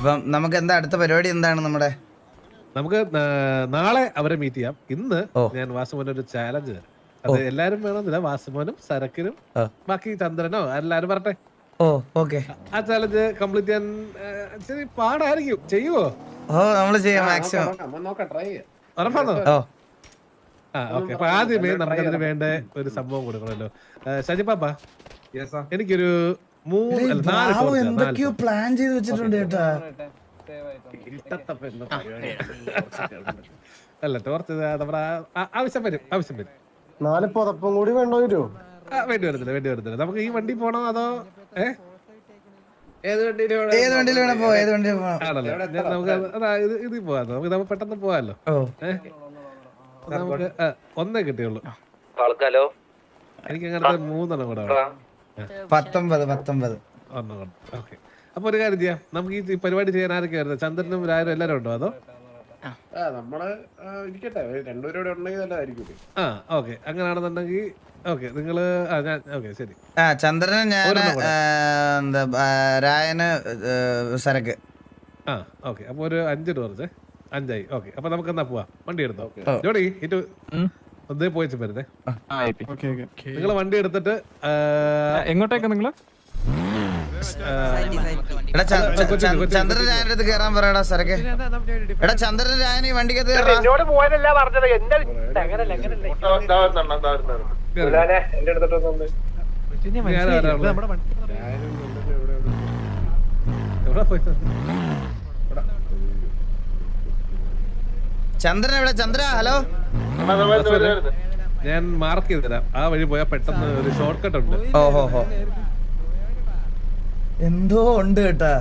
അപ്പം നമുക്ക് എന്താ അടുത്ത പരിപാടി എന്താണ് നമ്മുടെ? നമുക്ക് നാളെ അവരെ മീറ്റ് ചെയ്യാം. ഇന്ന് ഞാൻ വാസുമോന് ഒരു ചാലഞ്ച് തരാം. അത് എല്ലാരും വേണമെന്നില്ല, വാസുമോനും സരക്കിനും ബാക്കി ചന്ദ്രനോ എല്ലാരും പറട്ടെ. ആ ചാലഞ്ച് കംപ്ലീറ്റ് ചെയ്യാൻ ഇച്ചിരി പാടായിരിക്കും. ചെയ്യുവോ? നമ്മള് ചെയ്യാം മാക്സിമം. ഉറപ്പാണോ? ഓക്കെ. അപ്പൊ ആദ്യമേ നമുക്കതിന് വേണ്ട ഒരു സംഭവം കൊടുക്കണല്ലോ. ഷജിപ്പാപ്പ, എനിക്കൊരു 4 എന്തൊക്കെയോ പ്ലാൻ ചെയ്ത് വെച്ചിട്ടുണ്ട് കേട്ടാ. അല്ല ടോർച്ച് നമ്മുടെ ആവശ്യം വരും. 4 പുതപ്പും കൂടി വേണ്ടി വരുമോ? വേണ്ടി വരുന്നില്ല. നമുക്ക് ഈ വണ്ടി പോണോ അതോ ഏത് വണ്ടിയിൽ വേണം പോ? ആണല്ലോ, നമുക്ക് ഇത് പോവാ. നമുക്ക് പെട്ടെന്ന് പോവാല്ലോ. നമുക്ക് ഒന്നേ കിട്ടിയുള്ളൂ. എനിക്ക് അങ്ങനത്തെ 3 കൂടെ 19. ഓക്കെ. അപ്പൊ ഒരു കാര്യം ചെയ്യാം, നമുക്ക് ഈ പരിപാടി ചെയ്യാൻ ആരൊക്കെ വരുന്നത്? ചന്ദ്രനും രായരും എല്ലാരും ഉണ്ടോ അതോ? നമ്മള് ഇരിക്കട്ടെ, രണ്ടുപേരോടെ ഉണ്ടെങ്കിൽ നല്ലതായിരിക്കും. ഓക്കെ. അങ്ങനെയാണെന്നുണ്ടെങ്കിൽ ഓക്കെ, നിങ്ങള് ഓക്കെ ശരി. ചന്ദ്രന്, ഞാൻ, രായന്, സരക്ക്. ഓക്കെ. അപ്പൊ ഒരു 5 ടോർച്ച് 5ആയി. ഓക്കെ. അപ്പൊ നമുക്ക് എന്നാ പോവാ? വണ്ടി എടുത്തോ ജോഡി. ഒന്നേ പോയിച്ച് വരുന്നേ. നിങ്ങള് വണ്ടി എടുത്തിട്ട് എങ്ങോട്ടേക്ക് നിങ്ങള്? ചന്ദ്രൻ രായന്റെ അടുത്ത് കേറാൻ പറയടാ സരക്ക്. എടാ ചന്ദ്രൻ രായൻ ഈ വണ്ടിക്കകത്ത് ചന്ദ്രൻ എവിടെ? ചന്ദ്ര, ഹലോ. ഞാൻ മാർക്ക് ചെയ്ത് തരാം. ആ വഴി പോയാൽ പെട്ടെന്ന് ഒരു ഷോർട്ട് കട്ട് ഉണ്ട്. എന്തോ ഉണ്ട് കേട്ടാ.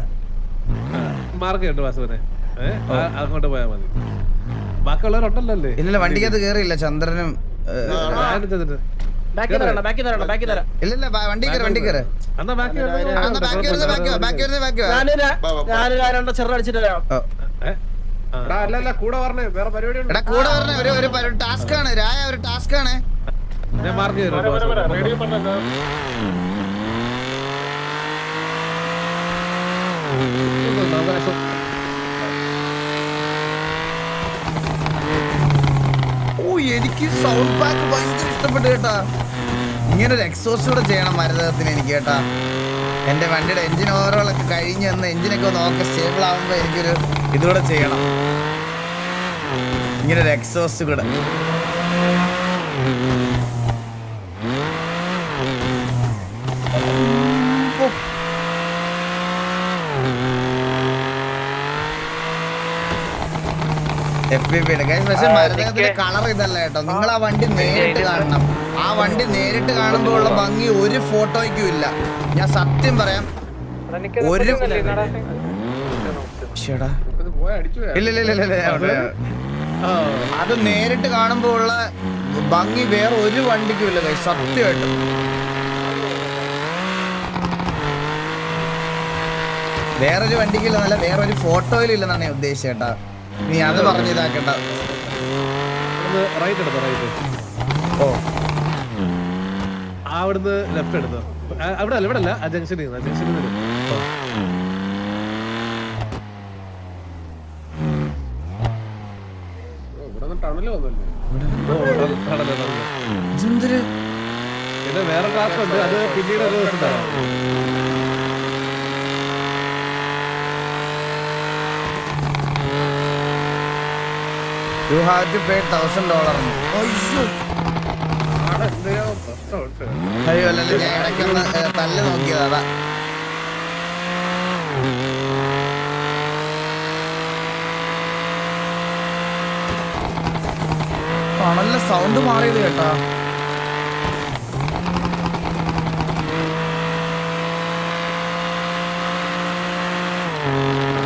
മാർക്ക് ചെയ്യണ്ട വാസുവിനെ. അങ്ങോട്ട് പോയാൽ മതി. ബാക്കിയുള്ളവരുണ്ടല്ലോ അല്ലേ? ഇല്ല, വണ്ടിക്കകത്ത് കേറിയില്ല ചന്ദ്രനും. ഇല്ല, വണ്ടി കയറി. എന്നാ ബാക്കി കൂടെ പറഞ്ഞേ, വേറെ പരിപാടി ഒരു ടാസ്ക് ആണ് രായ, ഒരു ടാസ്ക് ആണ്. ഞാൻ മാർക്ക് ചെയ്തു. എനിക്ക് സൗണ്ട് പാക്ക് ഭയങ്കര ഇഷ്ടപ്പെട്ടു കേട്ടാ. ഇങ്ങനെ ഒരു എക്സോസ്റ്റ് കൂടെ ചെയ്യണം മരതത്തിന് എനിക്ക് കേട്ടാ. എന്റെ വണ്ടിയുടെ എഞ്ചിൻ ഓവറോൾ ഒക്കെ കഴിഞ്ഞ് വന്ന് എഞ്ചിനൊക്കെ നോക്കി സ്റ്റേബിൾ ആവുമ്പോ എനിക്കൊരു ഇതുകൂടെ ചെയ്യണം, ഇങ്ങനെ ഒരു എക്സോസ്റ്റ് കൂടെ. പക്ഷെ മരതകത്തിന്റെ കളർ ഇതല്ല കേട്ടോ. നിങ്ങൾ ആ വണ്ടി നേരിട്ട് കാണണം. ആ വണ്ടി നേരിട്ട് കാണുമ്പോൾ ഉള്ള ഭംഗി ഒരു ഫോട്ടോയ്ക്കും ഇല്ല. ഞാൻ സത്യം പറയാം, ഒരു ഇല്ല. അത് നേരിട്ട് കാണുമ്പോൾ ഉള്ള ഭംഗി വേറെ ഒരു വണ്ടിക്കും ഇല്ല സത്യമായിട്ടും. വേറൊരു വണ്ടിക്കില്ലെന്നല്ല, വേറൊരു ഫോട്ടോയിലും ഇല്ലെന്നാണ് ഞാൻ ഉദ്ദേശിച്ചേട്ടാ. നീ അത് പറഞ്ഞ് ഇതാക്കണ്ട. റൈറ്റ് എടുത്തോ, റൈറ്റ്. അവിടുന്ന് ലെഫ്റ്റ് എടുത്തോ. ഇവിടെ അല്ല, ആ ജംഗ്ഷനിൽ പിന്നെ വേറെ ക്ലാസ് ഉണ്ട്, അത് പിന്നീട് ഒരു ദിവസം തരാം. You have to pay $1,000. അയ്യോ അല്ലല്ലോ, ഞാൻ ഇടയ്ക്കൊന്ന് തല്ല് നോക്കിയതാ. നല്ല സൗണ്ട് മാറിയത് കേട്ടാ.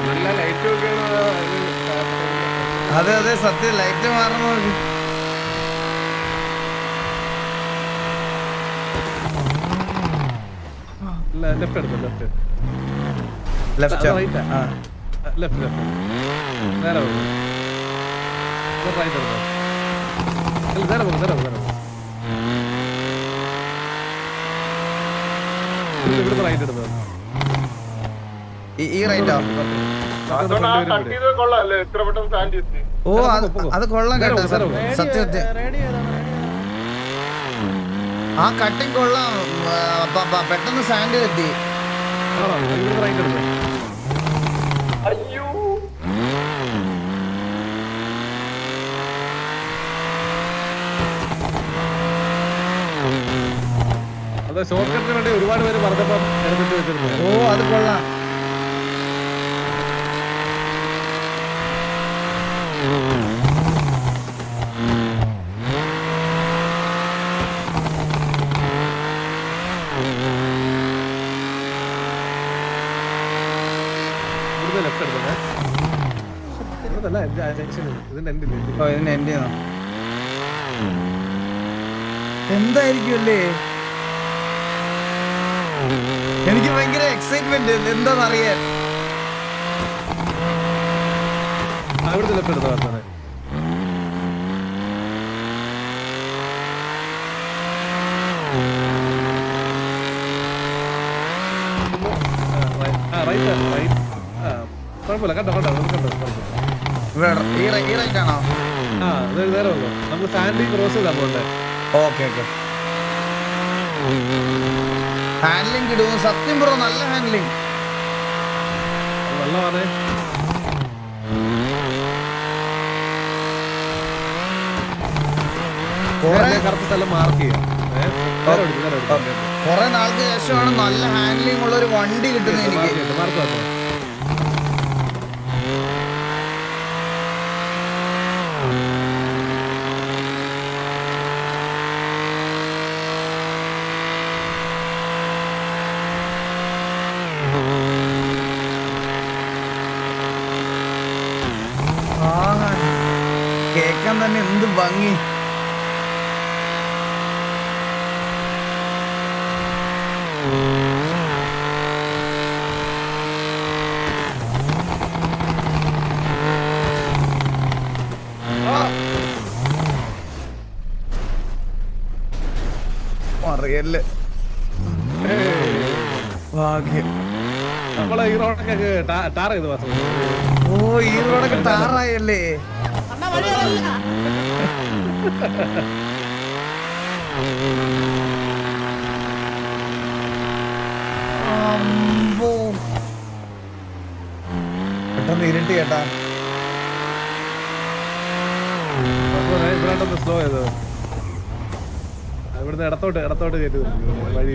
നല്ല ലൈറ്റ് ഒക്കെയാണ്. അതെ സത്യം, ലൈറ്റ് മാറണം. ലെഫ്റ്റ് എടുത്തോ, ലെഫ്റ്റ്. ലെഫ്റ്റ് നേരെ റൈറ്റ് എടുത്തോ. നേരെ ഇവിടുത്തെ റൈറ്റ് എടുത്തോ. ഈ റൈറ്റോ? ഓ അത് കൊള്ളാം കേട്ടോ സത്യം. ആ കട്ടിങ് കൊള്ളാം. പെട്ടെന്ന് സാൻഡ് എത്തി. അത് ഷോർട്ട് കട്ടിന് വേണ്ടി ഒരുപാട് പേര് പറഞ്ഞപ്പം ഹെൽമെറ്റ് വെച്ചിരുന്നു. ഓ അത് കൊള്ളാം. ഇവിടുന്ന് ലെഫ്റ്റ് എടുത്തേ. ഇവിടുന്നല്ല ജംഗ്ഷൻ, ഇതിന്റെ എൻഡില്. ഓ ഇതിന് എന്റെ എന്തായിരിക്കും അല്ലേ? എനിക്ക് ഭയങ്കര എക്സൈറ്റ്മെന്റ് എന്താണെന്നറിയാൻ. അവിടുത്തെ ലെഫ്റ്റ് എടുത്തോ വർത്താനെ. കുഴപ്പമില്ല, കണ്ടോ കണ്ടോ കണ്ടോ. ഈ റൈറ്റ് ആണോ? ആ അത് നേരെ ഉള്ളു. നമുക്ക് സാൻഡി ക്രോസ് ചെയ്താൽ പോകണ്ടേ. Okay okay. ഹാൻഡ്ലിങ് ഇടുന്നു സത്യം ബ്രോ, നല്ല ഹാൻഡ്ലിങ്. വെള്ളമാണ്. കറക്റ്റ് സ്ഥലം മാർക്ക് ചെയ്യാം. കൊറേ നാൾക്ക് ശേഷമാണ് നല്ല ഹാൻഡ്ലിങ് ഉള്ള ഒരു വണ്ടി കിട്ടുന്നത് എനിക്ക്. മാർക്ക് വന്നോ. കേക്കാൻ തന്നെ എന്ത് ഭംഗി. അറിയല്ലേ ഭാഗ്യം. നമ്മളെ ഈ റോഡൊക്കെ ടാർ ചെയ്ത് പാസ്. ഓ ഈ റോഡൊക്കെ ടാറായല്ലേ. പെട്ടെന്ന് ഇരുട്ടി കേട്ടാ. ഇവിടോട്ടൊന്ന് സ്ലോ ചെയ്തോ. ഇവിടുന്ന് ഇടത്തോട്ട് കയറ്റി വഴി.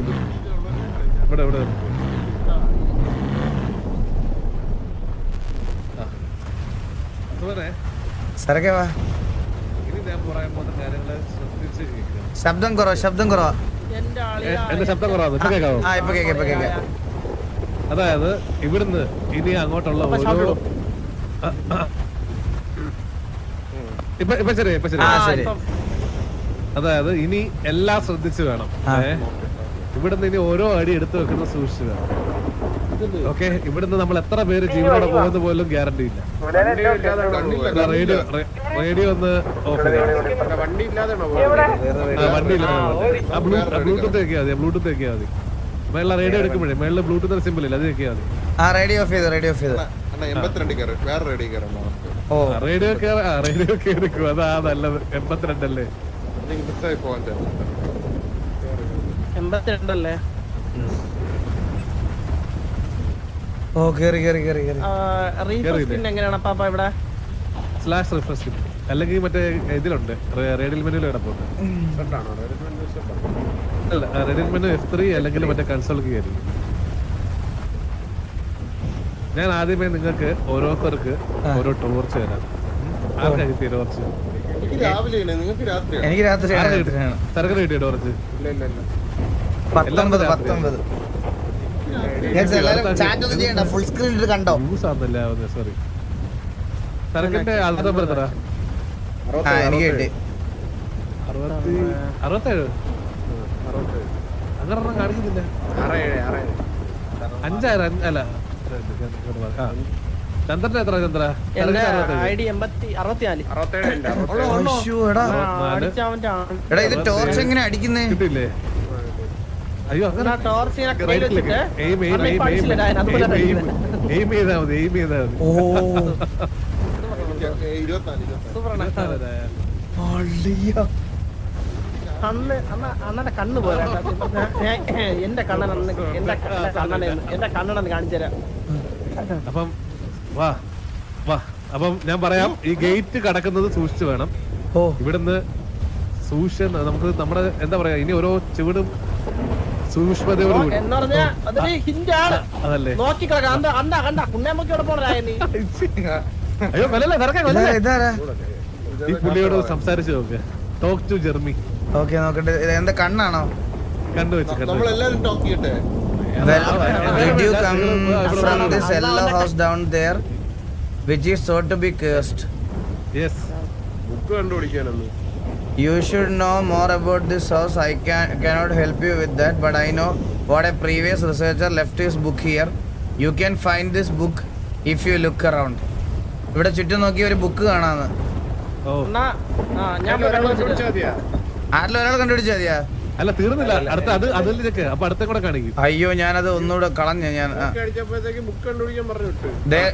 ഇവിടെ സരക്കെ വാ. ഇനി ഞാൻ പറയാൻ പോകുന്ന കാര്യങ്ങള് ശ്രദ്ധിച്ച് കേൾക്കുക. ശബ്ദം കുറവാ. എന്റെ ശബ്ദം കുറവാണ്. ഇപ്പൊ കേൾക്കാവോ? ആ ഇപ്പൊ കേൾക്കാം. അതായത് ഇവിടുന്ന് ഇനി അങ്ങോട്ടുള്ള ഓരോ ഇപ്പൊ ശരി. അതായത് ഇനി എല്ലാം ശ്രദ്ധിച്ചു വേണം. ഇവിടുന്ന് ഇനി ഓരോ അടി എടുത്തു വെക്കുന്ന സൂക്ഷിച്ചു വേണം. ഓക്കെ, ഇവിടുന്ന് നമ്മൾ എത്ര പേര് ജീവനോടെ പോകുന്ന പോലും ഗ്യാരണ്ടി ഇല്ല. റേഡിയോ ഒന്ന് ഓഫ് ചെയ്യാം. വണ്ടി ഇല്ലാതെ ബ്ലൂടൂത്ത് വെക്കിയാൽ മതി. മേളിലെ റേഡിയോ എടുക്കുമ്പോഴേ മേളില് ബ്ലൂടൂത്ത് സിമ്പിൾ ഇല്ല, അത് വെക്കിയാൽ മതി. റേഡിയോ ഓഫ് ചെയ്തു. റേഡിയോ കേറിക്കും, അതാ നല്ലത്. 82 അല്ലേ? 82 അല്ലേ? ഓ കേറി. എങ്ങനെയാണ് പാപ്പ ഇവിടെ? സ്ലാഷ് റിഫ്രഷ് അല്ലെങ്കിൽ മറ്റേ ഇതിലുണ്ട്, റേഡിയൽ മെനുവിൽ കിടപ്പുണ്ട്. അല്ല, റേഡിയൽ മെനു F3 അല്ലെങ്കിൽ മറ്റേ കൺസോൾ കയറി. ഞാൻ ആദ്യമേ നിങ്ങൾക്ക് ഓരോരുത്തർക്ക് ഓരോ ടോർച്ച് തരാം. ആർക്കാ കിട്ടിയ ടോർച്ച്? എനിക്ക് രാത്രിയാണ്. തിരക്കിന് കിട്ടിയ ടോർച്ച് 19. ഫുൾ സ്ക്രീൻ കണ്ടോ? സോറി, തിരക്കിന്റെ ആൾക്കാർ നമ്പർ എത്ര? എനിക്ക് കിട്ടി 67. അങ്ങനെ കാണിക്കുന്നില്ല. 5000 അല്ല ചന്ദ്രന്റെ എത്ര? ചന്ദ്ര ഇത് ടോർച്ച് എങ്ങനെ അടിക്കുന്നേ? കിട്ടില്ലേ? അയ്യോ അങ്ങനെ ടോർച്ചിനെ കയ്യിൽ Right click. വെച്ചിട്ട് Aim, aim, അണ്ണാ aim, ഇപ്പൊ aim, അടിച്ചില്ലേ, ഞാൻ അതുപോലെ aim, aim. അടിച്ചില്ലേ. Aim ചെയ്താ മതി, aim ചെയ്താ മതി. ഓ സൂപ്പറാണ്. പള്ളിയാ. അണ്ണന്റെ കണ്ണ് പോലെ എന്റെ കണ്ണനെന്ന് എന്റെ കണ്ണനെന്ന് കാണിച്ചു തരാം. അപ്പം വാ വാ അപ്പം ഞാൻ പറയാം, ഈ ഗേറ്റ് കടക്കുന്നത് സൂക്ഷിച്ചു വേണം. ഓ ഇവിടുന്ന് നമുക്ക് നമ്മുടെ എന്താ പറയാ, ഇനി ഓരോ ചുവടും സൂക്ഷ്മതയോടുകൂടി. എന്ന് പറഞ്ഞാ അതൊരു ഹിന്റാണ്. അതല്ലേ? നോക്കി കിടക്കാം. കണ്ട കുണ്ണേമ്മക്ക് ഇവിടെ പോണതായ നീ. അയ്യോ കൊല്ലല്ലേ, നടക്കാൻ ഇതാ- കൊല്ലല്ലേ. ഇതാരാ? ഈ പുള്ളിയോട് സംസാരിച്ചു നോക്ക്. Talk to Jeremy. ഓക്കെ നോക്കട്ടെ. ഇത് എന്താ കണ്ണാണോ? കണ്ടുവെച്ച് നമ്മളെല്ലാരും ടോക്ക് ചെയ്യട്ടെ. Did you come from this yellow house down there, which is thought to be cursed? Yes. Book കണ്ടുപിടിക്കാനൊന്ന്. You should know more about this house. I cannot help you with that, but I know what a previous researcher left his book here. You can find this book if you look around. ഇവിടെ ചുറ്റും നോക്കി ഒരു book കാണാന്ന്. ഓ ഞാൻ കണ്ടുപിടിച്ചാ മതിയാ? ആരെങ്കിലും ഒരാൾ കണ്ടുപിടിച്ചാ മതിയാ? അല്ല തീർന്നില്ല, അടുത്ത അതിലേക്ക് അപ്പൊ അടുത്ത കൂടെ കാണിക്കും. അയ്യോ ഞാനത് ഒന്നുകൂടെ കളഞ്ഞ ഞാൻ. ബുക്ക് അടിച്ചപ്പോഴത്തേക്ക് ബുക്ക് കണ്ടുപിടിക്കാൻ പറഞ്ഞു വിട്ടു.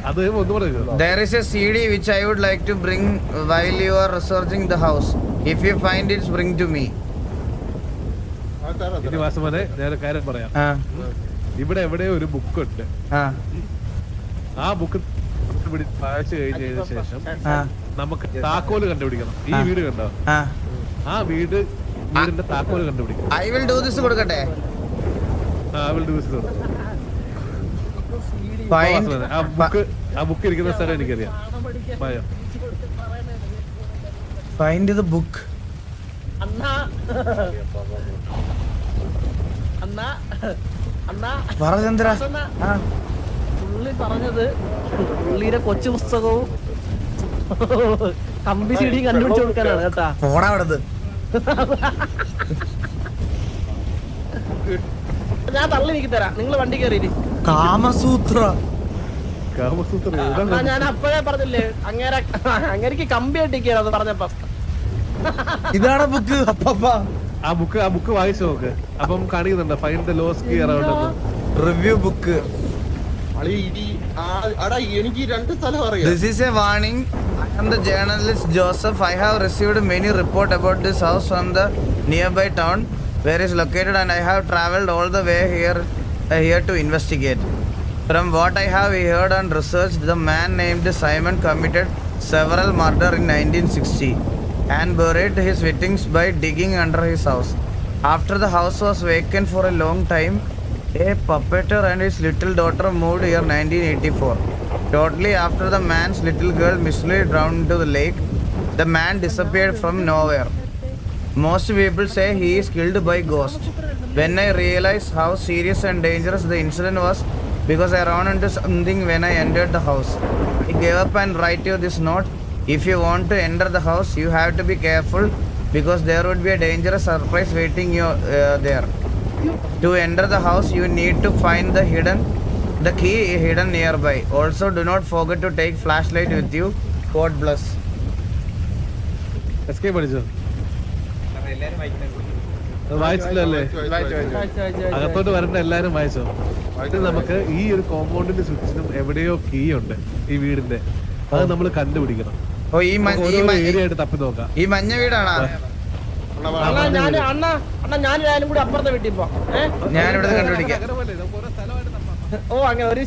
അത് ഒന്നുകൂടെ There is a CD which I would like to bring while you are researching the house. If you find it, bring to me. ഇനി വാസമനെ ഞാനൊരു കാര്യം പറയാം. ആ ഇവിടെ എവിടെയോ ഒരു ബുക്ക് ഉണ്ട്. ആ ആ ബുക്ക് വായിച്ചു കഴിഞ്ഞതിന് ശേഷം ആ നമുക്ക് താക്കോല് കണ്ടുപിടിക്കണം. ഈ വീട് കണ്ടോ? ആ ആ വീടിന്റെ താക്കോല് കണ്ടുപിടിക്കണം. I will do this കൊടുക്കട്ടെ. Find ആ ബുക്ക് ഇരിക്കുന്ന സ്ഥലം എനിക്കറിയാം. ഭയം. find the book. അണ്ണാ അണ്ണാ അണ്ണാ പറ ചന്ദ്ര. ആ പുള്ളി പറഞ്ഞത് പുള്ളിയുടെ കൊച്ചു പുസ്തകവും കമ്പി സിഡിയും കണ്ടുപിടിച്ചു കൊടുക്കാനാണ് കേട്ടാ. പോടാ അവിടുന്ന്. ഞാൻ തള്ളി നീക്കി തരാം, നിങ്ങൾ വണ്ടി കയറിയിരി. കാമസൂത്ര. കാമസൂത്രം അണ്ണാ, ഞാൻ അപ്പോഴേ പറഞ്ഞില്ലേ അങ്ങേക്ക് കമ്പി അടിക്കാനത് പറഞ്ഞപ്പോ. ഇതാണ് ബുക്ക്. അപ്പ ആ ബുക്ക് വായിച്ചു നോക്ക്. അപ്പം കാണിക്കുന്നുണ്ട് find the lost key around. Review book. എനിക്ക് രണ്ട് സ്ഥലം അറിയാം. This is a warning. I am the journalist Joseph. I have received many reports about this house from the nearby town where it is located, and I have traveled all the way here to investigate. From what I have heard and researched, the man named Simon committed several murders in 1960 and buried his victims by digging under his house. After the house was vacant for a long time, a puppeteer and his little daughter moved here 1984. Shortly after, the man's little girl mysteriously drowned into the lake. The man disappeared from nowhere. Most people say he is killed by ghost. When I realized how serious and dangerous the incident was, because I ran into something when I entered the house, I gave up and write you this note. If you want to enter the house, you have to be careful because there would be a dangerous surprise waiting you there. To enter the house, you need to find the key hidden nearby. Also, do not forget to take flashlight with you. God bless. Escape അടിച്ചോ? വായിച്ചില്ലല്ലേ? അകത്തോട്ട് വരേണ്ട എല്ലാരും വായിച്ചോ? ഇത് നമുക്ക് ഈ ഒരു കോമ്പൗണ്ടിന്റെ ചുറ്റിനും എവിടെയോ കീ ഉണ്ട് ഈ വീടിന്റെ. അത് നമ്മൾ കണ്ടുപിടിക്കണം. ഓ ഈ ഏരിയ ആയിട്ട് തപ്പി നോക്കാം. ഈ മഞ്ഞ വീടാണോ? ഞാനും കൂടി അപ്പുറത്തെ വീട്ടിൽ പോ. ഞാൻ ഇവിടെ കണ്ടുപിടിക്കാം. ഓ അങ്ങനെ ഒരു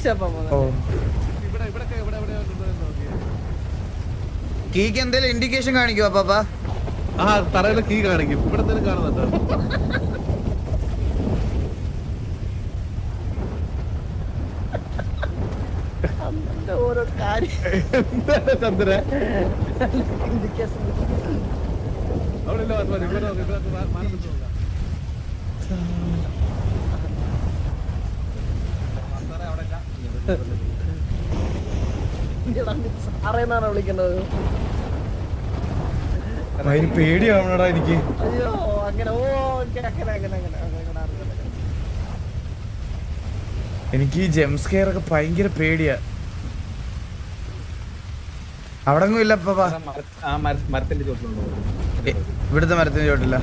കീക്ക് എന്തെങ്കിലും ഇൻഡിക്കേഷൻ കാണിക്കുവോ പാപ്പ? ആ തറയിലെ കീ കാണിക്കും. ഇവിടെ എന്തെങ്കിലും കാണുന്നുണ്ടോ? ഓരോ കാര്യം ചന്ദ്ര അവിടെ ഇല്ല. ഇവിടെ മാനത്ത് നോക്കാം. സാറേന്നാണ് വിളിക്കുന്നത്. പേടിയാവണടാ എനിക്ക്. അയ്യോ അങ്ങനെ ഓ അങ്ങനെ എനിക്ക് ഈ ജംസ്കെയർ ഒക്കെ ഭയങ്കര പേടിയാ. അവിടെങ്ങും ഇല്ല പാപ്പ. മരത്തിന്റെ ചോട്ടിലുണ്ടോ? ഇവിടുത്തെ മരത്തിന്റെ ചോട്ടില്ല.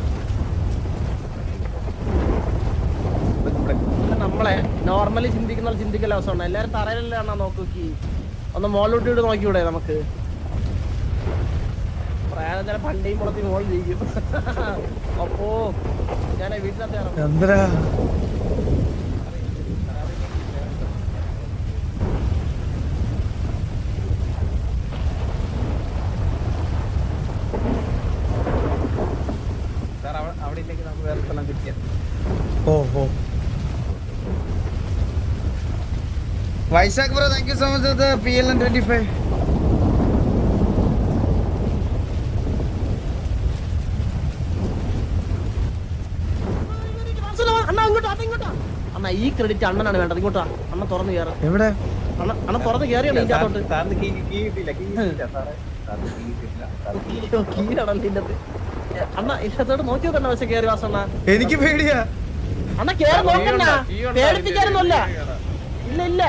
നോർമലി ചിന്തിക്കുന്ന ചിന്തിക്കൽ അവസ്ഥ എല്ലാരും തറയിലാണ് നോക്കി ഒന്ന് മോളിലോട്ട് ഇട്ട് നോക്കിയൂടെ നമുക്ക് പ്രയാസം ചില പണ്ടേയും പുറത്ത് മോളിൽ ഇരിക്കും അപ്പോ ഞാൻ വീട്ടിനകത്ത് ഇറങ്ങും ചന്ദ്ര സാർ അവിടെ ഇല്ലെങ്കിൽ നമുക്ക് വേറെ സ്ഥലം കിട്ടിയാൽ ഓ Vaishakh bro thank you so much for the PLN 25. അണ്ണാ ഈ ക്രെഡിറ്റ് അണ്ണനാണ് വേണ്ടത് ഇങ്ങോട്ടാ അണ്ണ തുറന്ന് കയറാം എവിടെ അണ്ണ തുറന്ന് കയറിയാണ് ഇതിന്റെ അകത്തോട്ട് സാറിന് കീ കിട്ടിയില്ല സാറേ സാറിന് കീ കിട്ടിയില്ല കീഴാണല്ലോ ഇതിന്റെ അകത്ത് അണ്ണ ഇതിനകത്തോട്ട് നോക്കി നോക്കണ്ട പക്ഷെ കയറി വാസണ്ണ എനിക്ക് പേടിയാ അണ്ണ കേറി നോക്കണ്ട പേടിപ്പിക്കാനൊന്നുമല്ല ഇല്ല ഇല്ല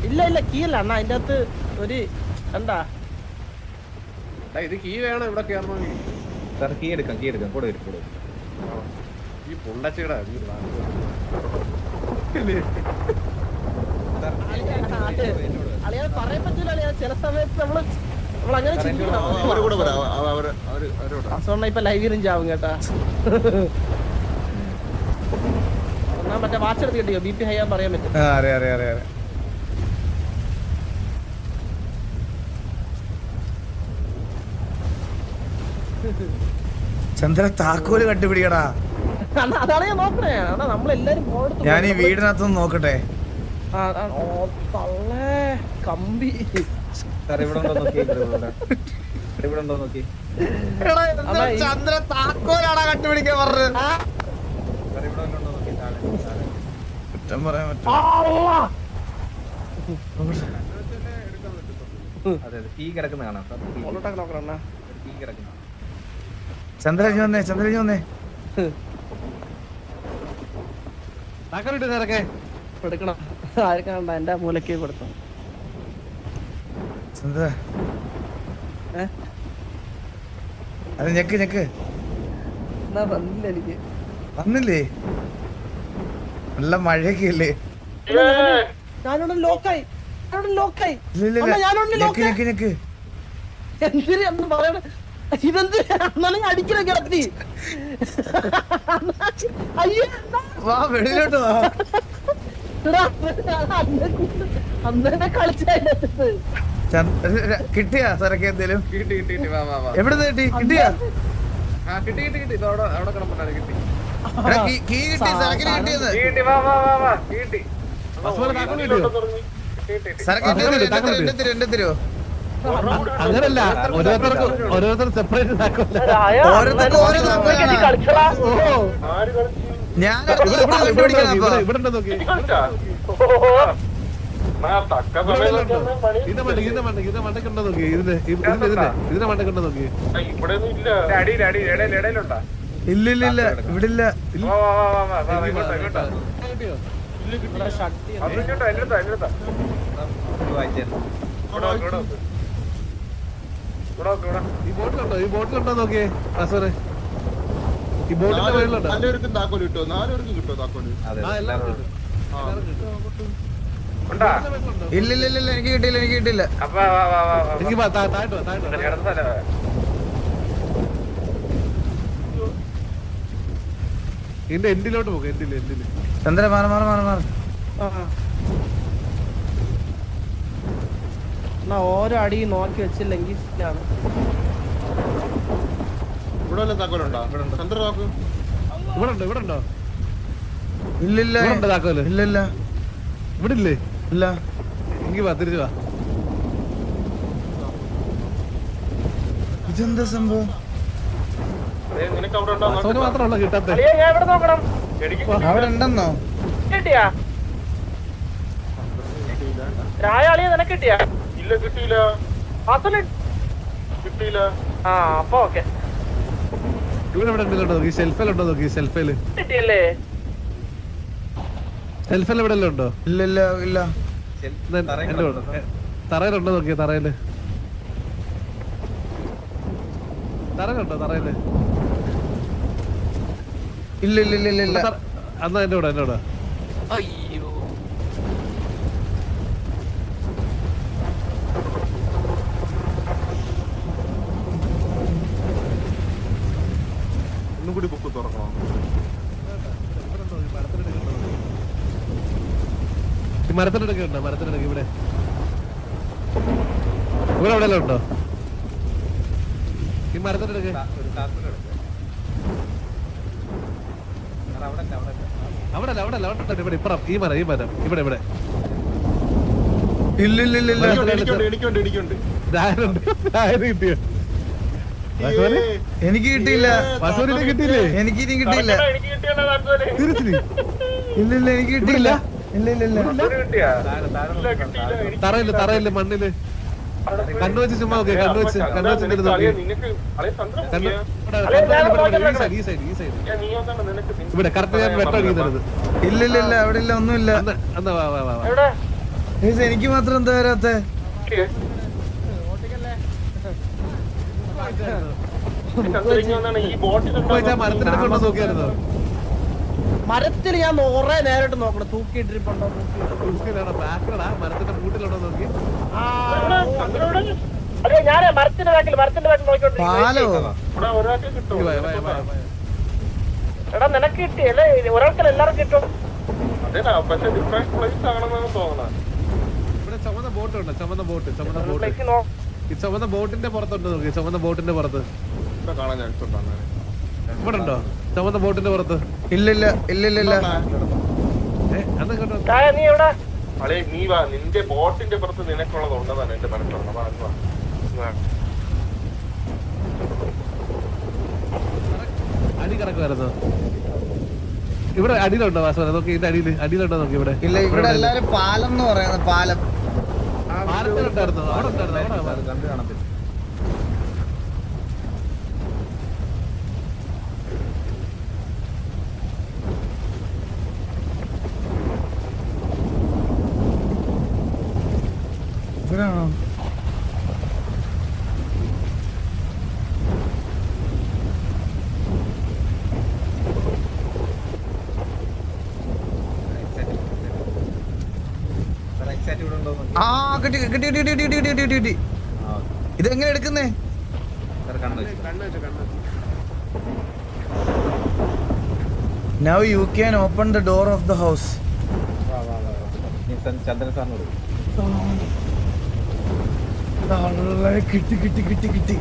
ഇല്ല ഇല്ല കീയല്ല അണ്ണ അതിന്റെ അകത്ത് ഒരു എന്താ ഇത് കീ വേണം ഇവിടെ കയറണമെങ്കിൽ സാർ കീ എടുക്കാം കൂടെ വരും ഈ പുണ്ടച്ചിയുടെ അളിയാതെ പറയാൻ പറ്റൂല അളിയാ ചില സമയത്ത് നമ്മൾ അങ്ങനെ ചിന്തിക്കണം അസുഖം ഇപ്പൊ ലൈവിലും ചാവും കേട്ടാ എന്നാ മറ്റേ വാച്ച് എടുത്ത് കിട്ടിയോ BP ഹൈ ആൻ പറയാൻ പറ്റും അറിയാം ചന്ദ്ര താക്കോല് കണ്ടുപിടിക്കടാ അതാണ് ഞാൻ നോക്കണേ അതാ നമ്മളെല്ലാരും ഞാൻ ഈ വീടിനകത്തൊന്ന് നോക്കട്ടെ തള്ളേ കമ്പി സാർ ഇവിടെ ഉണ്ടോ നോക്കി ഇവിടെ ഉണ്ടോ നോക്കി ചന്ദ്ര താക്കോലാടാ കണ്ടുപിടിക്കാൻ പറഞ്ഞത് സാർ ഇവിടെ ഉണ്ടോ നോക്കി കുറ്റം പറയാൻ പറ്റും അതെ കീ കിടക്കുന്ന കാണാം സാർ നോക്കണ കീ കിടക്കുന്ന ചന്ദ്രജി വന്നേ എടുക്കണം ആർക്കാണ്ട എന്റെ മൂലക്ക് കൊടുത്തു ചന്ദ്ര അത് ഞെക്ക് എന്നാ വന്നില്ല എനിക്ക് വന്നില്ലേ നല്ല മഴയൊക്കെ ഇല്ലേ ഞാനോട് ലോക്കായി ഞെക്ക് എന്തിന് എന്ന് പറയണ ഇതെന്തിനാ അടിക്കണ കിടത്തി അയ്യോ വാ വെളിയിലോട്ട് വാ അന്നെ കളിച്ചത് കിട്ടിയാ സരക്ക് എന്തേലും കിട്ടി വാ എവിടെ കിട്ടിയാ കിട്ടി അവിടെ കിടപ്പുണ്ടാണ് കിട്ടി കീ കിട്ടി സരക്കിന് കിട്ടിയത് കിട്ടി വാ കിട്ടി സരക്ക് എന്റെ തരുമോ അങ്ങനല്ല ഓരോരുത്തർ സെപ്പറേറ്റ് ഞാൻ ഇവിടെ നോക്കി ഇതിന്റെ മണ്ടക്കുണ്ടോ നോക്കി ഇതിന്റെ മണ്ടക്കുണ്ടോ നോക്കി ഇല്ല ഇവിടെ ഇല്ല ഈ ബോട്ടിലുണ്ടോ നോക്കിയേ അസറെ ഈ ബോട്ടിന്റെ മേളിലുണ്ടോ എല്ലാവർക്കും താക്കോല് കിട്ടോ 4 പേർക്കും കിട്ടോ താക്കോല് ഇല്ല എനിക്ക് കിട്ടിയില്ല എനിക്ക് താഴോട്ട് ഇതിന്റെ എൻഡിലോട്ട് പോകും എൻഡില് ചന്ദ്ര മാറി ഓരോ അടി നോക്കി വെച്ചില്ലെങ്കിൽ ഇവിടെ വല്ല താക്കോലുണ്ടോ ചന്ദ്ര നോക്ക് ഇവിടെ ഉണ്ടോ ഇല്ല താക്കോല് ഇല്ല ഇവിടെ ഇല്ലേ ഇല്ല എനിക്ക് വാ തിരിച്ചു വാ ഇതെന്താ സംഭവം നിനക്ക് അവിടെ ഉണ്ടോ അസോന് മാത്രമല്ല കിട്ടാത്ത അവിടെ ഉണ്ടെന്നോ കിട്ടിയാ രായാളിയെ നിനക്ക് കിട്ടിയാ ഇല്ല കിട്ടിയില്ല കിട്ടിയില്ല ആ അപ്പൊ ഓക്കെ ഇവിടെ ഉണ്ടോ നോക്കി ഷെൽഫിലുണ്ടോ നോക്കി ഷെൽഫില് കിട്ടിയല്ലേ ഷെൽഫിൽ ഇവിടെ ഉണ്ടോ ഇല്ല തറയിലുണ്ടോ നോക്കിയ തറയിലുണ്ടോ തറയില് ഇല്ല എന്നാ എന്റെ കൂടെ അയ്യോ മരത്തിനടുക്ക് ഉണ്ടോ? മരത്തിനടുക്ക് ഇവിടെ ഇവിടെ എവിടെയെല്ലാം ഉണ്ടോ? ഈ മരത്തിനടുക്ക് അവിടെ അല്ല ഇവിടെ ഇപ്പുറം ഈ മരം ഇവിടെ ഇല്ല കിട്ടിയോ? എനിക്ക് കിട്ടിയില്ല. കിട്ടിയില്ലേ? എനിക്ക് ഇനി കിട്ടിയില്ല. ഇല്ല എനിക്ക് കിട്ടിയില്ല. ഇല്ല തറയില്ല മണ്ണില് കണ്ണു വെച്ച് ചുമ്മാ നോക്കിയ കണ്ണു വെച്ച് ഇവിടെ കറക്റ്റ് ഞാൻ വെട്ടം അടിക്കുന്നത്. ഇല്ല അവിടെ ഇല്ല ഒന്നുമില്ല. എനിക്ക് മാത്രം എന്താ വരാത്ത? മരത്തിനെടുക്കൊണ്ടോ നോക്കിയായിരുന്നോ? മരത്തിൽ ഞാൻ കുറെ നേരിട്ട് നോക്കണം. തൂക്കിയിട്ടിരിപ്പുണ്ടോ? മരത്തിന്റെ കൂട്ടിലുണ്ടോ നോക്കി? അതെ ഞാനേ മരത്തിന്റെ ബാക്കിൽ പാലോ എടാ നിനക്ക് കിട്ടിയല്ലേ? ഒരാൾക്കല്ല എല്ലാവർക്കും കിട്ടും. ഇവിടെ ചുമന്ന ബോട്ട് ഉണ്ട്. ചുമന്ന ബോട്ട് ഈ ചുമന്ന ബോട്ടിന്റെ പുറത്തുണ്ട് നോക്കി. ചുമന്ന ബോട്ടിന്റെ പുറത്ത് ഇവിടെ ഉണ്ടോ? ചുമന്ന ബോട്ടിന്റെ പുറത്ത് ഇല്ല അന്ന് കേട്ടോ. നീ എവിടെ? നീ വാ, നിന്റെ ബോട്ടിന്റെ പുറത്ത് നിനക്കുള്ളത് ഉണ്ടെന്നാണ് എന്റെ മനസ്സിലുള്ളത്. അടി കിടക്കുമായിരുന്നു. ഇവിടെ അടിയിലുണ്ടോ വാസവന? നോക്കി ഇതിന്റെ അടിയിലുണ്ടോ നോക്കി. ഇവിടെ ഇല്ല. ഇവിടെ എല്ലാരും പാലം എന്ന് പറയുന്നത്. പാലം പാലത്തിലുണ്ടായിരുന്നു. അവിടെ ഉണ്ടായിരുന്നു. ഇവിടെയാണോ? ആ കിട്ടി. ഇതെങ്ങനെ എടുക്കുന്നേ? Now you can open the door of the house. ചന്ദ്രൻ സാറിനോട് കിട്ടി.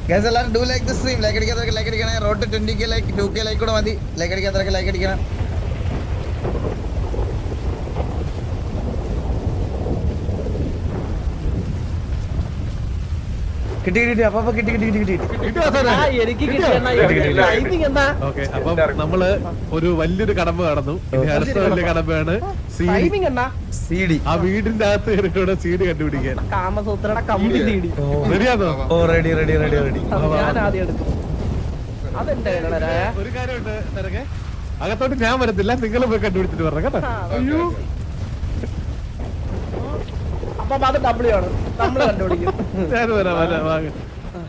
Guys, എല്ലാവരും do like the stream. Like അടിക്കാത്തവർക്ക് ലൈക്ക് അടിക്കണേ. Road 20k like 2k like കൂടെ മതി. ലൈക്ക് അടിക്കാത്തവർക്ക് ലൈക്ക് അടിക്കണം. കിട്ടി. അപ്പൊ കിട്ടി. ഓക്കെ, അപ്പം നമ്മള് ഒരു വലിയൊരു കടമ്പ കടന്നു. ഇനി അടുത്ത വലിയ കടമ്പയാണ് CD. ആ വീടിന്റെ അകത്ത് കയറിയിട്ട് CD കണ്ടുപിടിക്കാൻ. കാമസൂത്രയുടെ കമ്പി തീടി. റെഡിയാണോ? ഓ റെഡി. ഞാൻ ആദ്യം എടുക്കും. അതെന്റെ ഒരു കാര്യമുണ്ട് നിനക്ക്, അകത്തോട്ട് ഞാൻ വരത്തില്ല, നിങ്ങൾ പോയി കണ്ടുപിടിച്ചിട്ട് പറഞ്ഞ കേട്ടോ. അപ്പൊ അത് ഡബിൾ ആണ്, നമ്മള് കണ്ടുപിടിക്കും. ഞാൻ വരാം.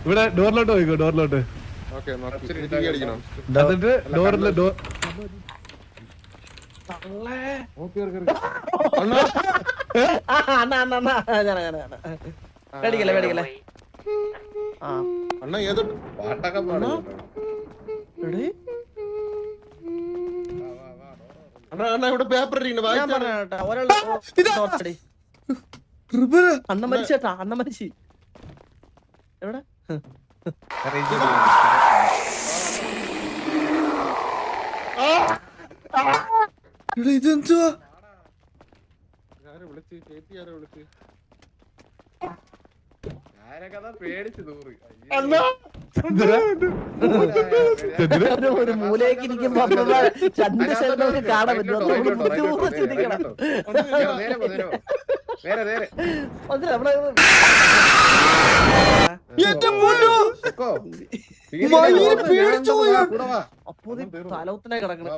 ഇവിടെ ഡോറിലോട്ട് പോയിക്കോ. ഡോറിലോട്ട് എന്നിട്ട് ഡോറില് പേടിക്കല്ലേ. അണ്ണ ഏതോ പാട്ടൊക്കെ അണ്ണ ഇവിടെ പേപ്പർ അണ്ണ മരിച്ചേട്ടാ. അണ്ണ മരിച്ചു. എവിടെ? ഇതെന്തുവാ? പേടിച്ചു തൂറി. ഒരു മൂലയ്ക്ക് ഇരിക്കുമ്പോ രണ്ട് സ്ഥലത്ത് കാണാൻ പറ്റും. അപ്പൊ തലവുത്തിനെ കിടക്കണം.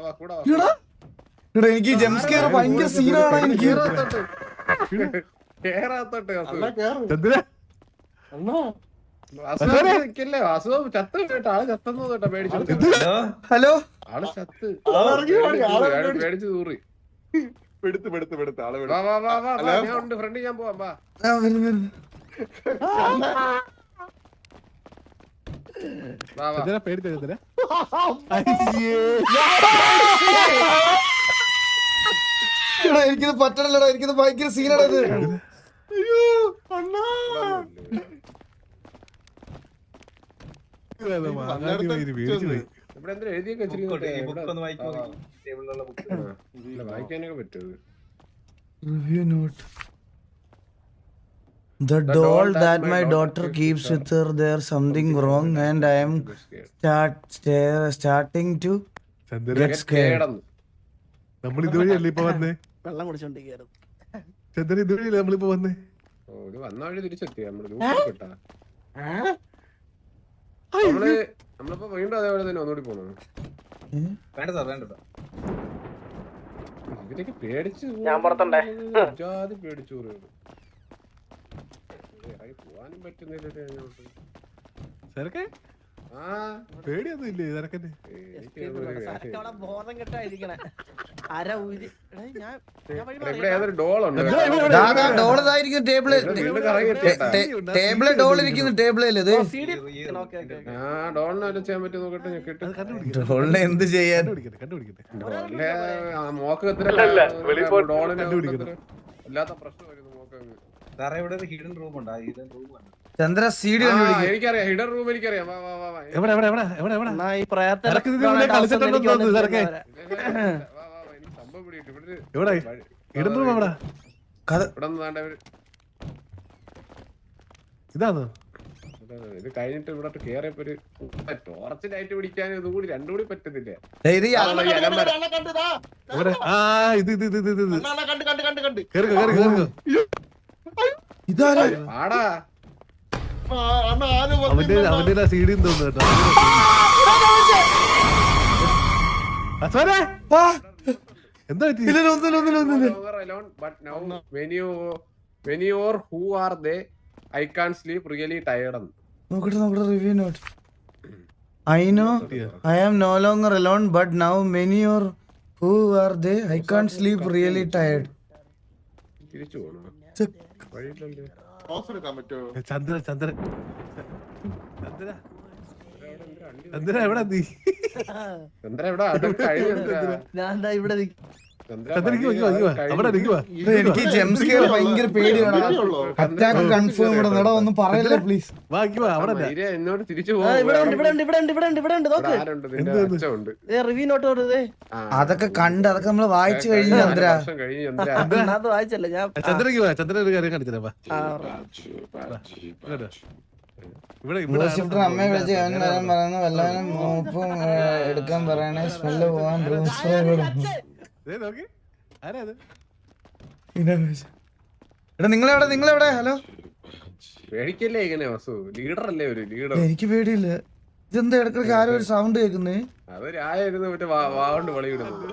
എനിക്ക് ജംസ്കെയർ ഭയങ്കര സീനാണ്. എനിക്ക് അസുഖം ചത്ത് കേട്ടോ. ആള് ചത്തെന്ന് കേട്ടോ. പേടിച്ചു. ഹലോ, ആള് ചത്ത് പേടിച്ചു തൂറി. ആള് ഫ്രണ്ട് ഞാൻ പോവാം. വാ വാ ചന്ദ്ര പേടിച്ചോ ചന്ദ്ര എടാ, എനിക്കിത് പറ്റണല്ലടാ, എനിക്കിത് ഭയങ്കര സീനാണ് ഇത്. ഇവിടെ എന്തിനാ എഴുതിയൊക്കെ വെച്ചിരിക്കുന്നത്? ഈ ബുക്ക് ഒന്ന് വായിക്കോ, ടേബിളിലുള്ള ബുക്ക്. ഇല്ല, വായിക്കാനൊക്കെ പറ്റും. Review note. The doll that my daughter keeps with her, there's something wrong and I am starting to get scared. നമ്മൾ ഇതുവഴിയല്ലേ ഇപ്പൊ വന്നേ വെള്ളം കുടിച്ചോണ്ടിരിക്കുന്നു. ചന്ദ്രൻ ഇതുവഴിയല്ലേ നമ്മളിപ്പോ വന്നേ ഒരു വന്ന വഴി തിരിച്ചെത്തി നമ്മള് കിട്ടാ നമ്മളിപ്പോ വീണ്ടും അതേപോലെ തന്നെ ഒന്നുകൂടി പോണോ? വേണ്ട സാർ, വേണ്ട സാർ. ഇവരൊക്കെ പേടിച്ച് ഞാൻ പുറത്തുണ്ടേ. ജാതി പേടിച്ചു പോവാനും പറ്റുന്നില്ല. സരക്കെ ആ പേടിയൊന്നും ഇല്ലേ സരക്കന്? സരക്കവിടെ ബോധം കെട്ടായിരിക്കണേ. അര ഊരി. എടാ, ഞാൻ വഴി മാറി. ഇവിടെ ഏതൊരു ഡോളുണ്ട്. ഡോൾ ഇതായിരിക്കും ടേബിള്. ടേബിള് ഡോൾ ഇരിക്കുന്നു ടേബിളിൽ. ഇത് CD. Okay, okay, okay. ആ ഡോളിനെ വല്ല ചെയ്യാൻ പറ്റും നോക്കട്ടെ. ഞാൻ കേട്ടു ഡോളിനെ എന്ത് ചെയ്യാൻ? കണ്ടുപിടിക്കട്ടെ ഡോളിനെ മോക്ക് ഡോളിനെ അല്ലാത്ത പ്രശ്നം വരുന്നു മോക്ക്. സാറേ ഇവിടെ ഒരു ഹിഡൻ റൂം ഉണ്ട്, ആ ഹിഡൻ റൂം ഉണ്ട്. ചന്ദ്ര സീഡി കണ്ടുപിടിക്കും. എനിക്കറിയാം ഹിഡൻ റൂം എനിക്കറിയാം. വാ വാ വാ വാ എവിടെ എവിടെ എവിടെ എവിടെ എവിടെ എന്നാ ഈ പ്രയത്നം സരക്ക് ഇതിന് മുന്നേ കളിച്ചിട്ടുണ്ടോ സരക്കെ? സംഭവം പിടിയിട്ട് ഇവിടെ എവിടെ ഇടുന്നു അവിടെ കഥ ഇവിടെ നിന്ന് ദാണ്ടെ ഇവര് ഇതാണോ? ഇത് കഴിഞ്ഞിട്ട് ഇവിടെ കേറിയപ്പോ ഒരു ടോർച്ച് ലൈറ്റ് പിടിക്കാൻ ഇതും കൂടി രണ്ടും കൂടി പറ്റുന്നില്ല. ഇത് എവിടെ? ആ ഇത് ഇത് ഇത് ഇത് ഇത് കണ്ട് കേറി കേറി കേറി ഇതാരാ? ആടാ അവന്റെ സീഡി തോന്നുന്നു കേട്ടോ. എന്താ പറ്റി? നോക്കട്ടെ നോക്കട്ടെ review note. I know I am no longer alone, but now many are who are they? I can't sleep, really tired. തിരിച്ചു പോണോ? വഴിയില്ലല്ലേ? ചന്ദ്ര ചന്ദ്ര ചന്ദ്ര ചന്ദ്ര എവിടെ നീ? ചന്ദ്ര എവിടെ? അതൊക്കെ കഴിഞ്ഞു ചന്ദ്ര. ഞാൻ ദാ ഇവിടെ ചന്ദ്രക്ക് അവിടെ നിൽക്കുവാ. എനിക്ക് ജംപ് സ്കെയർ ഭയങ്കര പേടിയാണ്. അറ്റാക്ക് കൺഫേം ഇവിടെ നട ഒന്നും പറയല്ലേ പ്ലീസ്. വാ അവിടെ മയിരെ എന്നോട് തിരിച്ചു ഇവിടെ ഉണ്ട് നോക്ക്. ആരുണ്ട്? നിന്റെ അച്ഛനുണ്ട്. റിവ്യൂ നോട്ട് കൊടുത്തേ. അതൊക്കെ കണ്ട് അതൊക്കെ നമ്മള് വായിച്ചു കഴിഞ്ഞു ചന്ദ്ര. കഴിഞ്ഞു ചന്ദ്ര. അത് വായിച്ചല്ലേ ഞാൻ. ചന്ദ്രക്ക് വാ. ചന്ദ്ര ഒരു കാര്യം കാണിച്ചു തരാം. ഇവിടെ ഷിഫ്റ്റർ അമ്മയെ വിളിച്ച് അവൻ വരാൻ പറയുന്നു. വല്ലവനും മോപ്പും എടുക്കാൻ പറയണേ. സ്മെല്ല് പോവാൻ റൂം സ്പ്രേ കൊടുക്കും. എടാ നിങ്ങളെവിടെ? ഹലോ, പേടിക്കല്ലേ ഇങ്ങനെ വസു? ലീഡർ അല്ലേ? ഒരു ലീഡർ. എനിക്ക് പേടിയില്ല. ഇതെന്താ ഇടക്കിടക്ക് ആരോ ഒരു സൗണ്ട് കേൾക്കുന്നേ? അതൊരായിരുന്നു മറ്റേ വാഗോണ്ട് വളയിടുന്നത്.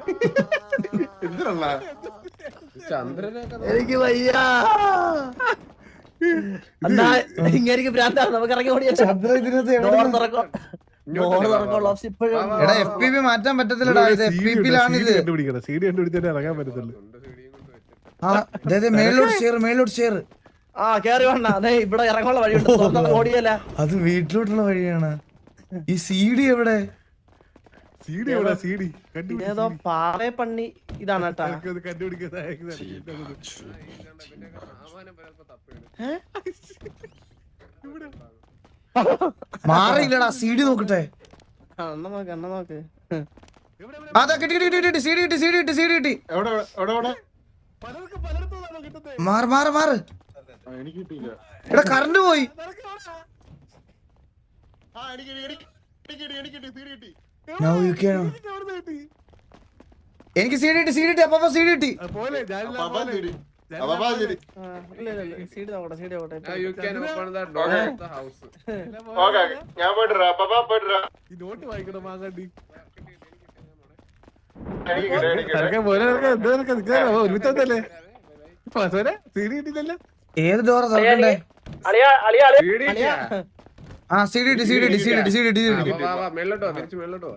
ചന്ദ്രനൊക്കെ എനിക്ക് വയ്യ. എന്നാ ഇങ്ങനെ ഭ്രാന്താണ്. നമുക്ക് ഇറങ്ങി ഓടിയാ. ചന്ദ്ര ഇതിനകത്ത് എടാ FPP മാറ്റാൻ പറ്റത്തില്ലടാ. ഇത് FPP-ലാണ് ഇത്. സീഡി കണ്ടുപിടിച്ചാലേ ഇറങ്ങാൻ പറ്റത്തുള്ളൂ. മേലോട്ട് ഷെയർ. ആ കേറി വേണ്ട. അതെ ഇവിടെ ഇറങ്ങാനുള്ള വഴിയുണ്ട്. ഓടിയല്ല. അത് വീട്ടിലോട്ടുള്ള വഴിയാണ്. ഈ CD എവിടെ? സീഡി എവിടെ? സീഡി ഏതോ പാറേ പണ്ണി ഇതാണ് കേട്ടാ. മാറിയില്ലടാ. CD നോക്കട്ടെ. എണ്ണ നോക്ക്. അതാ കിട്ടി. CD കിട്ടി. മാറ്. എടാ കറണ്ട് പോയി. Now you can. എനിക്ക് CD കിട്ടി. അപ്പൊ CD കിട്ടി. സീഡ് നോക്കട്ടെ. you can open the door of the house. ഞാൻ പോയിട്ട് ഈ നോട്ട് വായിക്കണം മാങ്ങാണ്ടി. സീഡി കിട്ടില്ലല്ലോ. ഏത് ഡോറാ തുറക്കണ്ടേ? ആ CD കിട്ടി. വാ വാ മേലോട്ടോ തിരിച്ചു മേലോട്ടോ.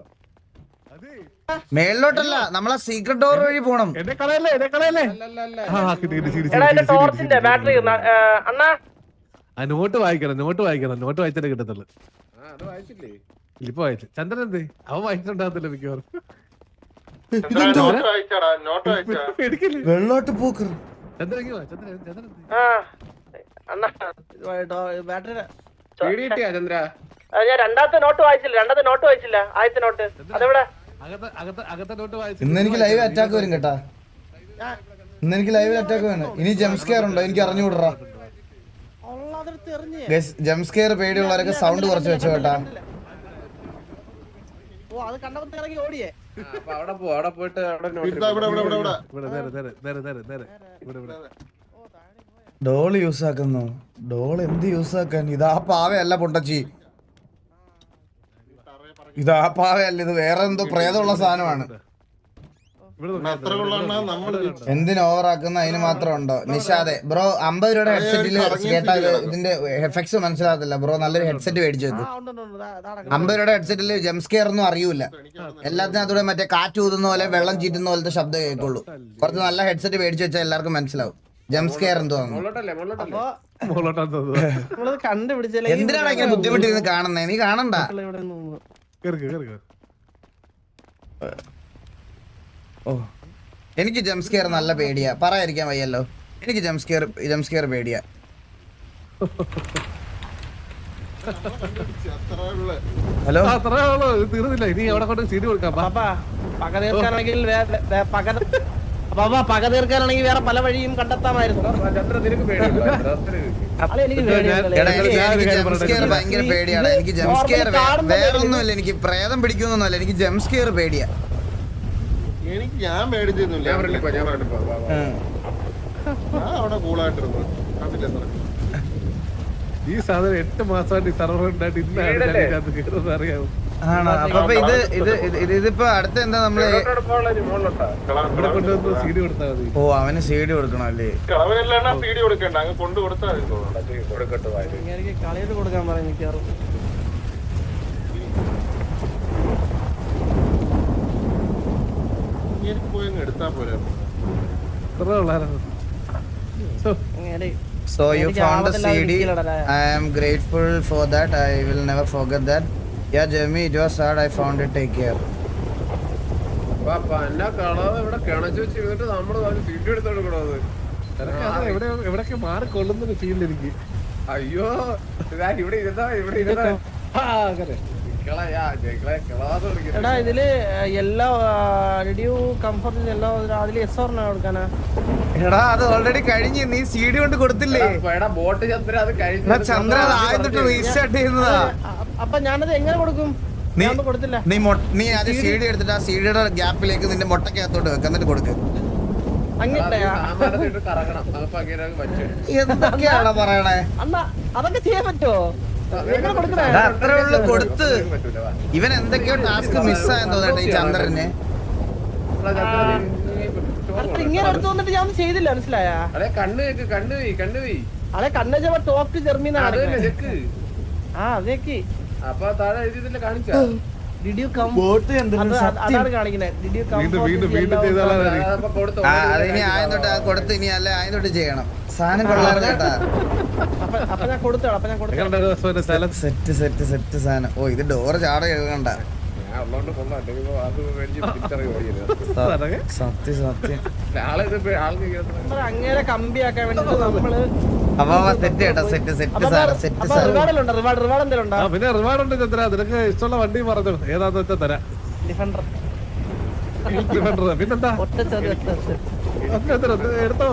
മേളിലോട്ടല്ല, നമ്മളാ സീക്രട്ട് ഡോർ വഴി പോണം. എന്നെ കളയല്ലേ. അല്ലല്ല ആ കിട്ടി സീഡി. ടോർച്ചിന്റെ ബാറ്ററി അണ്ണാ. ആ നോട്ട് വായിക്കണം. നോട്ട് വായിച്ചാലേ കിട്ടത്തുള്ളൂ. ആ അത് വായിച്ചില്ലേ? ഇപ്പൊ വായിച്ചു. ചന്ദ്രൻ എന്ത് അവൻ വായിച്ചിട്ടുണ്ടാകത്തില്ല മിക്കവാറും. നോട്ട് വായിച്ചാടാ, നോട്ട് വായിച്ചാ. എടുക്കില്ലേ വെള്ളോട്ട് പോക്കർ. ചന്ദ്രൻ ഇങ്ങ് വാ, ചന്ദ്രൻ ചന്ദ്രൻ എന്ത്? ആ അണ്ണാ ബാറ്ററി വീഡിയോ കിട്ടിയാ ചന്ദ്ര? ഞാൻ രണ്ടാമത്തെ നോട്ട് വായിച്ചില്ല ആദ്യത്തെ നോട്ട് അതെവിടെ അകത്തെ നോട്ട് വായിച്ചു. ഇന്ന് എനിക്ക് ലൈവ് അറ്റാക്ക് വരും കേട്ടാ. ഇന്ന് എനിക്ക് ലൈവ് അറ്റാക്ക് വേണം. ഇനി ജംസ്കെയർ ഉണ്ടോ എനിക്ക് അറിഞ്ഞുകൂടാ. ഉള്ളതെടുത്ത് എറിഞ്ഞ് ജംസ്കെയർ പേടിയുള്ളവരൊക്കെ സൗണ്ട് കുറച്ച് വെച്ചോ കേട്ടാ. ഓ അത് കണ്ടപ്പോ ഇറങ്ങി ഓടിയേ. അപ്പൊ അവിടെ പോ, അവിടെ പോയിട്ട് അവിടെ നോട്ട് ഇവിടെ ഡോള് യൂസ് ആക്കുന്നു. ഡോൾ എന്ത് യൂസ് ആക്കാൻ? ഇതാ പാവയല്ല പൊണ്ടച്ചി, ഇതാ പാവയല്ല, ഇത് വേറെ എന്തോ പ്രേതമുള്ള സാധനമാണ്. എന്തിനു ഓവറാക്കുന്ന അതിന് മാത്രം ഉണ്ടോ? നിഷാദെ ബ്രോ 50 രൂപയുടെ ഹെഡ്സെറ്റിൽ കേട്ടാ ഇതിന്റെ എഫക്ട്സ് മനസ്സിലാകത്തില്ല ബ്രോ. നല്ലൊരു ഹെഡ്സെറ്റ് മേടിച്ചു വെക്കും. 50 രൂപയുടെ ഹെഡ്സെറ്റിൽ ജംസ്കെയർ ഒന്നും അറിയൂല. എല്ലാത്തിനകത്തൂടെ മറ്റേ കാറ്റ് ഊതുന്ന പോലെ വെള്ളം ചീറ്റുന്ന പോലത്തെ ശബ്ദം കേൾക്കുള്ളൂ. കുറച്ച് നല്ല ഹെഡ്സെറ്റ് മേടിച്ചു വെച്ചാൽ എല്ലാവർക്കും മനസ്സിലാവും ജംസ്കെയർ എന്തോ. കണ്ടുപിടിച്ചല്ലേ എന്തിനാണ് ഇങ്ങനെ ബുദ്ധിമുട്ടിരുന്ന് കാണുന്നേ? നീ കാണണ്ട. ഓ എനിക്ക് ജംസ്കെയർ നല്ല പേടിയാ, പറയാതിരിക്കാൻ വയ്യല്ലോ. എനിക്ക് ജംസ്കെയർ പേടിയാ. ഹലോ തീർന്നില്ല. ഇനി അവിടെ കൊണ്ട് സീഡി കൊടുക്കാം. പക തീർക്കാനാണെങ്കിൽ പക തീർക്കാനാണെങ്കിൽ വേറെ പല വഴിയും കണ്ടെത്താമായിരുന്നു. ചന്ദ്ര നിനക്ക് പേടിയുണ്ടോ? എനിക്ക് എടാ, എനിക്ക് ജംസ്കെയർ ഭയങ്കര പേടിയാണ്. എനിക്ക് ജംസ്കെയർ വേറൊന്നുമില്ല, എനിക്ക് പ്രേതം പിടിക്കുന്നൊന്നുമല്ല, എനിക്ക് ജംസ്കെയർ പേടിയാ. എനിക്ക് ഞാൻ പേടിച്ചൊന്നുമില്ല. ഞാൻ പറഞ്ഞിപ്പോ ഞാൻ അവിടെ കൂളായിട്ടിരുന്നു. ഈ സാധനം 8 മാസമായിട്ട് ഈ സർവർ ഉണ്ടായിട്ട് ഇന്നാണ് അറിയാവൂ. ആണോ? അപ്പൊ ഇതിപ്പോ അടുത്ത എന്താ നമ്മള് ഇവിടെ കൊണ്ടുവന്ന് സീഡി കൊടുത്താൽ മതി. ഓ അവന് സീഡി കൊടുക്കണം അല്ലേ? കളവനെല്ലാം സീഡി കൊടുക്കണ്ട, അങ്ങ് കൊണ്ട് കൊടുത്താൽ കൊടുക്കട്ടെ. എനിക്ക് കളിയിട്ട് കൊടുക്കാൻ പറയും മിക്കവാറും. എനിക്ക് പോയി അങ്ങ് എടുത്താ പോരാ. ഇത്ര ഉള്ളായിരുന്നു. So you found the CD. I am grateful for that. I will never forget that. Yeah, Jamie, it was sad. I found it. Take care. എന്നെ കളാതെ ഇവിടെ കിണച്ചു വെച്ച് ഇരുന്നിട്ട് നമ്മള് സീറ്റ് എടുത്ത് കൊടുക്കണത്. എവിടെയൊക്കെ മാറിക്കൊള്ളുന്നൊരു ഫീൽ എനിക്ക്. അയ്യോ ഇവിടെ ഇരുന്നാ എടാ ഇതില് യെല്ലോ റിഡ്യൂ കംഫർട്ട് യെല്ലോ അതില് എസ് ഓർണ കൊടുക്കാനാ? എടാ അത് ഓൾറെഡി കഴിഞ്ഞു. നീ സീഡി കൊണ്ട് കൊടുത്തില്ലേ? ബോട്ട് ചന്ദ്ര അത് കഴിഞ്ഞ ചന്ദ്ര ആയിട്ട് റീസ്റ്റാർട്ട് ചെയ്യുന്നതാ. അപ്പൊ ഞാനത് എങ്ങനെ കൊടുക്കും? ഞാൻ കൊടുത്തില്ല. നീ ആദ്യം സീഡി എടുത്തിട്ട് ആ സീഡിയുടെ ഗ്യാപ്പിലേക്ക് നിന്റെ മുട്ടക്കകത്തോട്ട് വെക്ക്, എന്നിട്ട് കൊടുക്ക്. കറങ്ങണം. അപ്പൊ അങ്ങനെ പറ്റും. എന്തൊക്കെയാണോ പറയണേ? അണ്ണാ അതൊക്കെ ചെയ്യാൻ പറ്റുമോ? അത്രേ ഉള്ളു കൊടുത്ത്. ഇവൻ എന്തൊക്കെയോ ടാസ്ക് മിസ്സായെന്ന് തോന്നട്ടെ ഈ ചന്ദ്രന്. ഇങ്ങനെ എടുത്തു വന്നിട്ട് ഞാൻ ചെയ്തില്ല, മനസ്സിലായ? അതെ കണ്ണുപോയി അതെ കണ്ണുവെച്ചപ്പോ ടോപ്പ് ടു ജെർമിനാണ്. ആ അതൊക്കെ അപ്പൊ താഴെ എഴുതിയിട്ടില്ല കാണിച്ച അതാണ് കാണിക്കുന്നത്. അതിനി ആയം തൊട്ട് കൊടുത്ത് ഇനി അല്ല ആയം തൊട്ട് ചെയ്യണം. സാധനം കൊള്ളാറുണ്ട് കേട്ടാ. അപ്പൊ ഞാൻ കൊടുത്തോളാം. സെറ്റ് സാധനം. ഓ ഇത് ഡോറ് ചാട എഴുതണ്ട. സത്യം അങ്ങനെ കമ്പിയാക്കാൻ വേണ്ടി നമ്മള് അപ്പൊ സെറ്റ് കേട്ടോ. സെറ്റ് റിവാർഡ് എന്തെങ്കിലും ഉണ്ടോ? പിന്നെ റിവാർഡ് ഉണ്ട് ചന്ദ്ര. നിനക്ക് ഇഷ്ടമുള്ള വണ്ടി പറഞ്ഞു ഏതാന്ന് വെച്ചാൽ തരാം. ഡിഫൻഡർ പിന്നെന്താ ഒറ്റ എടുത്തോ.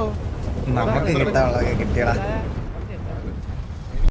നമുക്ക് കിട്ടാനുള്ളതൊക്കെ കിട്ടിയടാ.